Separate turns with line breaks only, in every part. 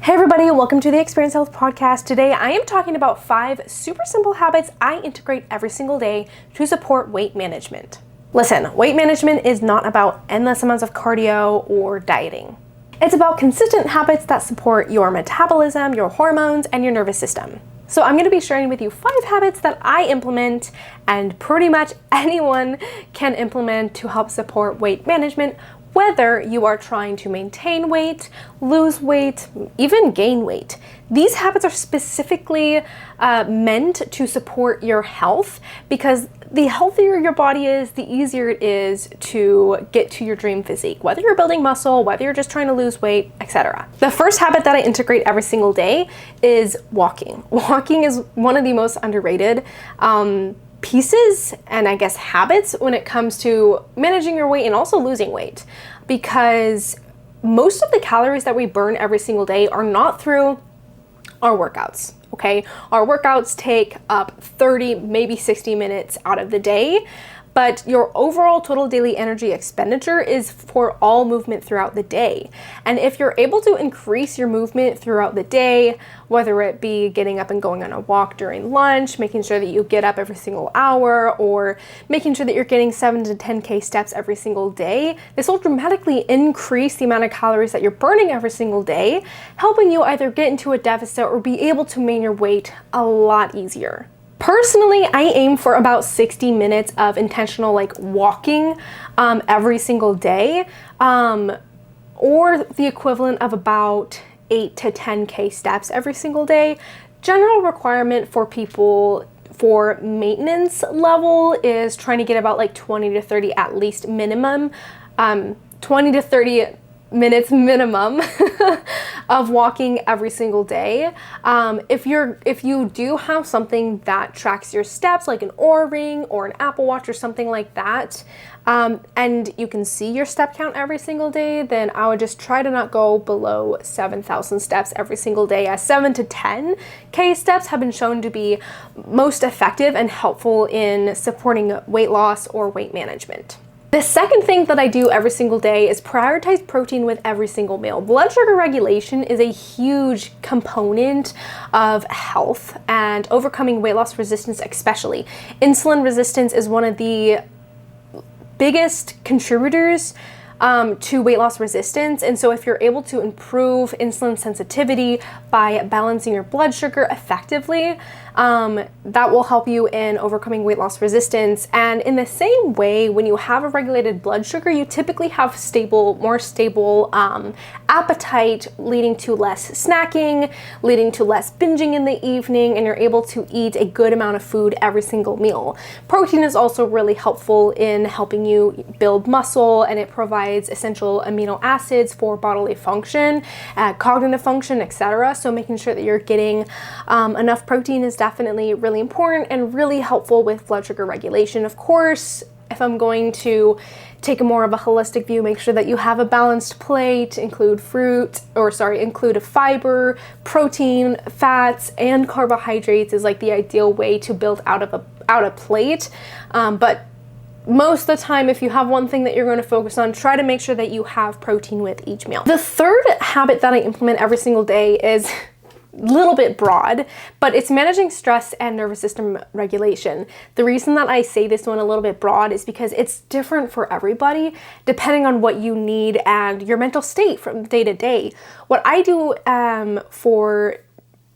Hey everybody, welcome to the Experience Health Podcast. Today I am talking about 5 super simple habits I integrate every single day to support weight management. Listen, weight management is not about endless amounts of cardio or dieting. It's about consistent habits that support your metabolism, your hormones, and your nervous system. So I'm going to be sharing with you 5 habits that I implement and pretty much anyone can implement to help support weight management, whether you are trying to maintain weight, lose weight, even gain weight. These habits are specifically meant to support your health because the healthier your body is, the easier it is to get to your dream physique, whether you're building muscle, whether you're just trying to lose weight, etc. The first habit that I integrate every single day is walking. Walking is one of the most underrated pieces and I guess habits when it comes to managing your weight and also losing weight, because most of the calories that we burn every single day are not through our workouts. Okay, our workouts take up 30, maybe 60 minutes out of the day, but your overall total daily energy expenditure is for all movement throughout the day. And if you're able to increase your movement throughout the day, whether it be getting up and going on a walk during lunch, making sure that you get up every single hour, or making sure that you're getting 7 to 10K steps every single day, this will dramatically increase the amount of calories that you're burning every single day, helping you either get into a deficit or be able to maintain your weight a lot easier. Personally, I aim for about 60 minutes of intentional walking every single day, or the equivalent of about 8 to 10K steps every single day. General requirement for people for maintenance level is trying to get about 20 to 30 at least minimum, 20 to 30 minutes minimum of walking every single day. If you do have something that tracks your steps, like an Oura Ring or an Apple Watch or something like that, and you can see your step count every single day, then I would just try to not go below 7,000 steps every single day, as 7 to 10K steps have been shown to be most effective and helpful in supporting weight loss or weight management. The second thing that I do every single day is prioritize protein with every single meal. Blood sugar regulation is a huge component of health and overcoming weight loss resistance especially. Insulin resistance is one of the biggest contributors to weight loss resistance, and so if you're able to improve insulin sensitivity by balancing your blood sugar effectively, that will help you in overcoming weight loss resistance. And in the same way, when you have a regulated blood sugar, you typically have more stable appetite, leading to less snacking, leading to less binging in the evening, and you're able to eat a good amount of food every single meal. Protein is also really helpful in helping you build muscle, and it provides essential amino acids for bodily function, cognitive function, etc. So making sure that you're getting enough protein is definitely really important and really helpful with blood sugar regulation. Of course, if I'm going to take a more of a holistic view, make sure that you have a balanced plate, include a fiber, protein, fats, and carbohydrates is the ideal way to build out a plate. But most of the time, if you have one thing that you're going to focus on, try to make sure that you have protein with each meal. The third habit that I implement every single day is a little bit broad, but it's managing stress and nervous system regulation. The reason that I say this one a little bit broad is because it's different for everybody, depending on what you need and your mental state from day to day. What I do for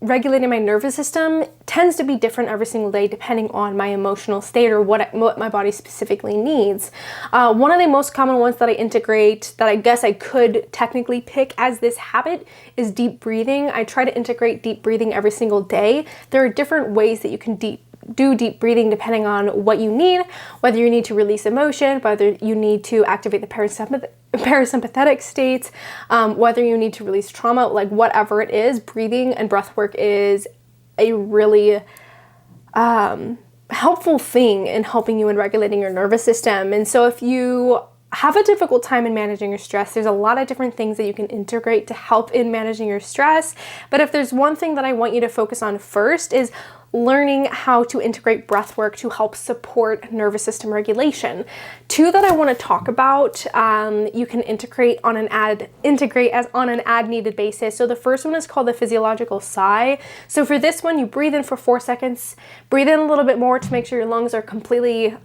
regulating my nervous system tends to be different every single day depending on my emotional state or what my body specifically needs. One of the most common ones that I integrate, that I guess I could technically pick as this habit, is deep breathing. I try to integrate deep breathing every single day. There are different ways that you can do deep breathing depending on what you need, whether you need to release emotion, whether you need to activate the parasympathetic states, whether you need to release trauma, whatever it is. Breathing and breath work is a really helpful thing in helping you in regulating your nervous system. And so if you have a difficult time in managing your stress, there's a lot of different things that you can integrate to help in managing your stress. But if there's one thing that I want you to focus on first, is learning how to integrate breath work to help support nervous system regulation. Two that I want to talk about, you can integrate as on an ad needed basis. So the first one is called the physiological sigh. So for this one, you breathe in for 4 seconds, breathe in a little bit more to make sure your lungs are completely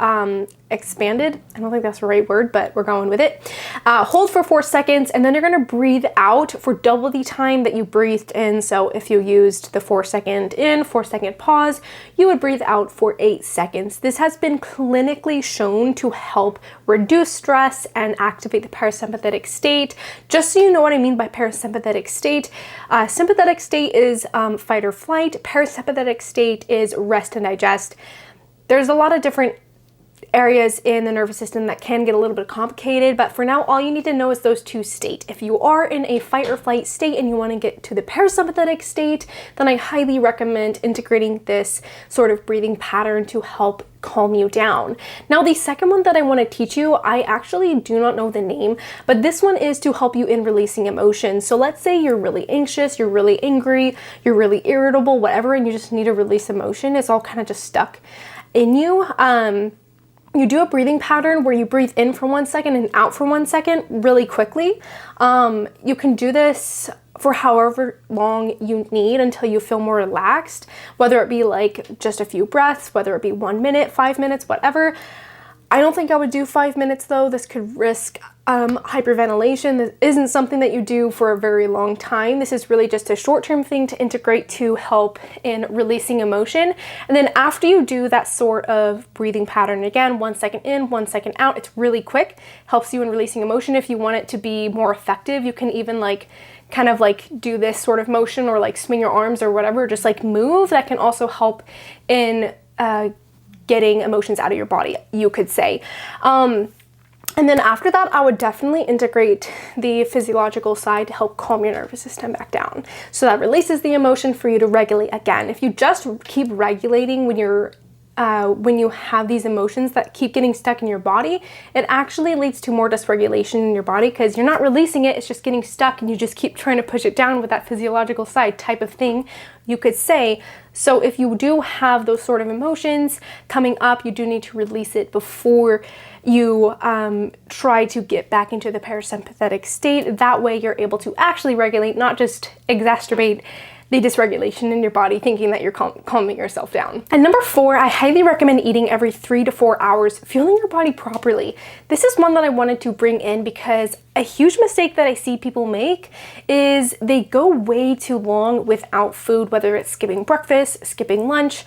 expanded. I don't think that's the right word, but we're going with it. Hold for 4 seconds, and then you're going to breathe out for double the time that you breathed in. So if you used the 4-second in, 4-second pause, you would breathe out for 8 seconds. This has been clinically shown to help reduce stress and activate the parasympathetic state. Just so you know what I mean by parasympathetic state, sympathetic state is fight or flight, parasympathetic state is rest and digest. There's a lot of different areas in the nervous system that can get a little bit complicated, but for now all you need to know is those two states. If you are in a fight or flight state and you want to get to the parasympathetic state, then I highly recommend integrating this sort of breathing pattern to help calm you down. Now the second one that I want to teach you, I actually do not know the name, but this one is to help you in releasing emotions. So let's say you're really anxious, you're really angry, you're really irritable, whatever, and you just need to release emotion. It's all kind of just stuck in you. You do a breathing pattern where you breathe in for 1 second and out for 1 second really quickly. You can do this for however long you need until you feel more relaxed, whether it be like just a few breaths, whether it be 1 minute, 5 minutes, whatever. I don't think I would do 5 minutes though. This could risk hyperventilation. This isn't something that you do for a very long time. This is really just a short-term thing to integrate to help in releasing emotion. And then after you do that sort of breathing pattern, again, 1 second in, 1 second out, it's really quick, helps you in releasing emotion. If you want it to be more effective, you can even kind of do this sort of motion or swing your arms or whatever, just move. That can also help in getting emotions out of your body, you could say. And then after that, I would definitely integrate the physiological side to help calm your nervous system back down. So that releases the emotion for you to regulate again. If you just keep regulating when you have these emotions that keep getting stuck in your body, it actually leads to more dysregulation in your body because you're not releasing it, it's just getting stuck and you just keep trying to push it down with that physiological side type of thing, you could say. So if you do have those sort of emotions coming up, you do need to release it before you try to get back into the parasympathetic state. That way you're able to actually regulate, not just exacerbate the dysregulation in your body thinking that you're calming yourself down. And number 4, I highly recommend eating every 3 to 4 hours, fueling your body properly. This is one that I wanted to bring in because a huge mistake that I see people make is they go way too long without food, whether it's skipping breakfast, skipping lunch.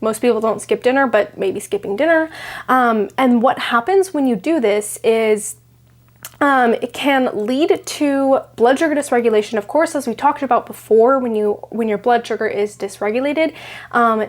Most people don't skip dinner, but maybe skipping dinner. And what happens when you do this is it can lead to blood sugar dysregulation. Of course, as we talked about before, when your blood sugar is dysregulated,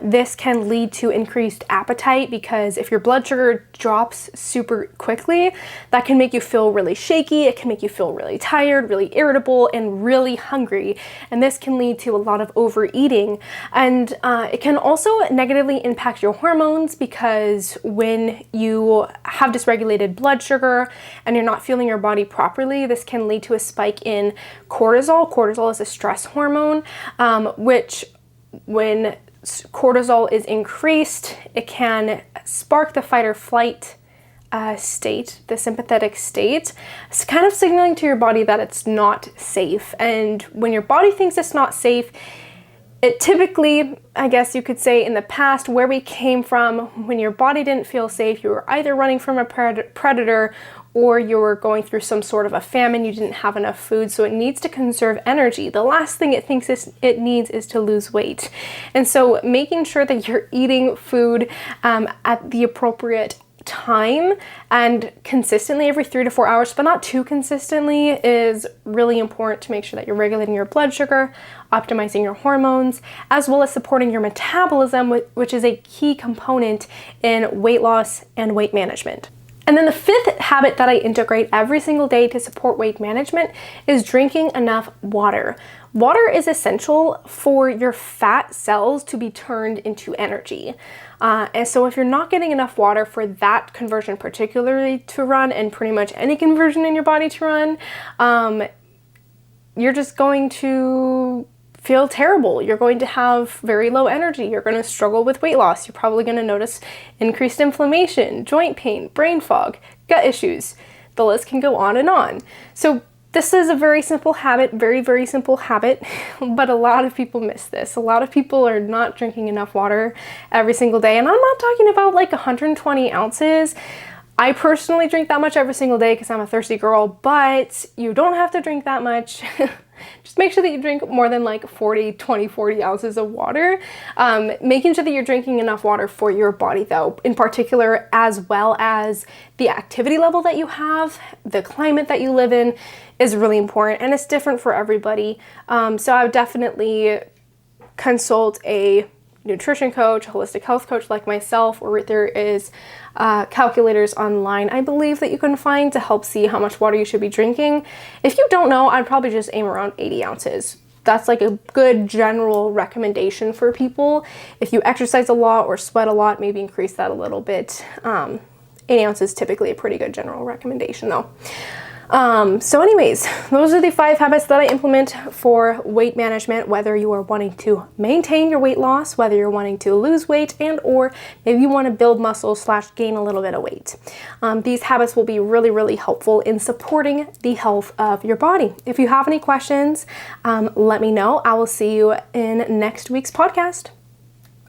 this can lead to increased appetite because if your blood sugar drops super quickly, that can make you feel really shaky. It can make you feel really tired, really irritable, and really hungry. And this can lead to a lot of overeating. And it can also negatively impact your hormones because when you have dysregulated blood sugar and you're not feeling your body properly, this can lead to a spike in cortisol. Cortisol is a stress hormone, which when cortisol is increased, it can spark the fight or flight state, the sympathetic state. It's kind of signaling to your body that it's not safe. And when your body thinks it's not safe, it typically, I guess you could say in the past, where we came from, when your body didn't feel safe, you were either running from a predator or you were going through some sort of a famine, you didn't have enough food, so it needs to conserve energy. The last thing it thinks it needs is to lose weight. And so making sure that you're eating food at the appropriate time and consistently every 3 to 4 hours, but not too consistently, is really important to make sure that you're regulating your blood sugar, optimizing your hormones, as well as supporting your metabolism, which is a key component in weight loss and weight management. And then the 5th habit that I integrate every single day to support weight management is drinking enough water. Water is essential for your fat cells to be turned into energy. And so if you're not getting enough water for that conversion particularly to run, and pretty much any conversion in your body to run, you're just going to feel terrible. You're going to have very low energy. You're going to struggle with weight loss. You're probably going to notice increased inflammation, joint pain, brain fog, gut issues. The list can go on and on. So this is a very simple habit, very simple habit, but a lot of people miss this. A lot of people are not drinking enough water every single day. And I'm not talking about like 120 ounces. I personally drink that much every single day because I'm a thirsty girl, but you don't have to drink that much. Just make sure that you drink more than like 40 ounces of water. Making sure that you're drinking enough water for your body though, in particular, as well as the activity level that you have, the climate that you live in is really important, and it's different for everybody. So I would definitely consult a nutrition coach, holistic health coach like myself, or there is calculators online, I believe, that you can find to help see how much water you should be drinking. If you don't know, I'd probably just aim around 80 ounces. That's like a good general recommendation for people. If you exercise a lot or sweat a lot, maybe increase that a little bit. 80 ounces is typically a pretty good general recommendation though. So anyways, those are the 5 habits that I implement for weight management, whether you are wanting to maintain your weight loss, whether you're wanting to lose weight, and or maybe you want to build muscle / gain a little bit of weight. These habits will be really helpful in supporting the health of your body. If you have any questions, let me know. I will see you in next week's podcast.